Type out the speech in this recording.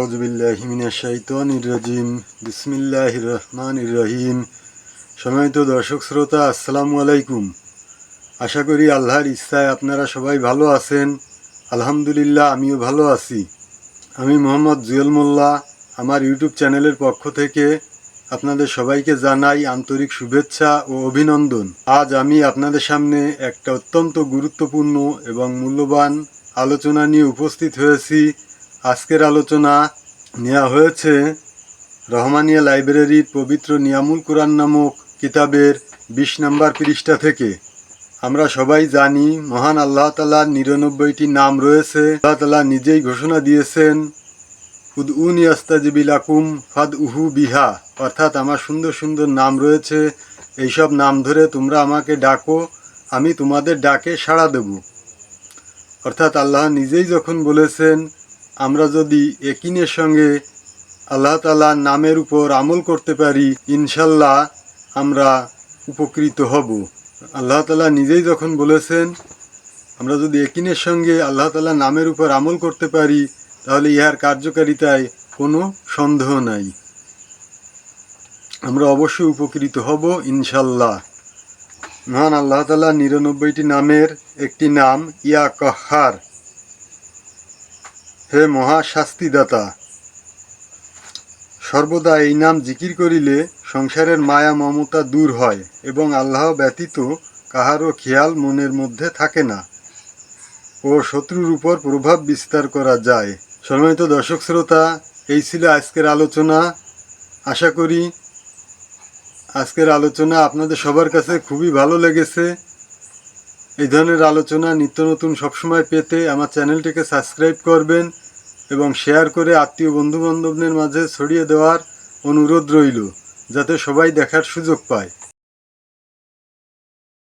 আউযুবিল্লাহি মিনাশ শাইতানির রাজিম। বিসমিল্লাহির রহমানির রহিম। সম্মানিত দর্শক শ্রোতা, আসসালামু আলাইকুম। আশা করি আল্লাহর ইচ্ছায় আপনারা সবাই ভালো আছেন। আলহামদুলিল্লাহ, আমিও ভালো আছি। আমি মোহাম্মদ জুয়েল মোল্লা। আমার ইউটিউব চ্যানেলের পক্ষ থেকে আপনাদের সবাইকে জানাই আন্তরিক শুভেচ্ছা ও অভিনন্দন। আজ আমি আপনাদের সামনে একটা অত্যন্ত গুরুত্বপূর্ণ এবং মূল্যবান আলোচনা নিয়ে উপস্থিত হয়েছি। আজকের আলোচনা নেওয়া হয়েছে রহমানিয়া লাইব্রেরির পবিত্র নিয়ামুল কুরআন নামক কিতাবের ২০ নম্বর পৃষ্ঠা থেকে। আমরা সবাই জানি মহান আল্লাহ তাআলার ৯৯টি নাম রয়েছে। আল্লাহ তাআলা নিজেই ঘোষণা দিয়েছেন, উদউনি আস্তাজিব লাকুম ফাদউহু বিহা, অর্থাৎ আমার সুন্দর সুন্দর নাম রয়েছে, এইসব নাম ধরে তোমরা আমাকে ডাকো, আমি তোমাদের ডাকে সাড়া দেব। অর্থাৎ আল্লাহ নিজেই যখন বলেছেন, আমরা যদি ইয়াকিনের সঙ্গে আল্লাহ তাআলার নামের উপর আমল করতে পারি, ইনশাল্লাহ আমরা উপকৃত হব। আল্লাহ তাআলা নিজেই যখন বলেছেন, আমরা যদি ইয়াকিনের সঙ্গে আল্লাহ তাআলার নামের উপর আমল করতে পারি, তাহলে ইহার কার্যকারিতায় কোনো সন্দেহ নাই, আমরা অবশ্যই উপকৃত হব ইনশাল্লাহ। মহান আল্লাহ তাআলার ৯৯টি নামের একটি নাম ইয়া কাহ্হার, হে মহা শাস্তিদাতা। সর্বদা এই নাম জিকির করিলে সংসারের মায়া মমতা দূর হয় এবং আল্লাহ ব্যতীত কাহারও খেয়াল মনের মধ্যে থাকে না ও শত্রুর উপর প্রভাব বিস্তার করা যায়। সম্মানিত দর্শক শ্রোতা, এই ছিল আজকের আলোচনা। আশা করি আজকের আলোচনা আপনাদের সবার কাছে খুবই ভালো লেগেছে। এই ধরনের আলোচনা নিত্য নতুন সবসময় পেতে আমার চ্যানেলটিকে সাবস্ক্রাইব করবেন এবং শেয়ার করে আত্মীয় বন্ধুবান্ধবদের মাঝে ছড়িয়ে দেওয়ার অনুরোধ রইল, যাতে সবাই দেখার সুযোগ পায়।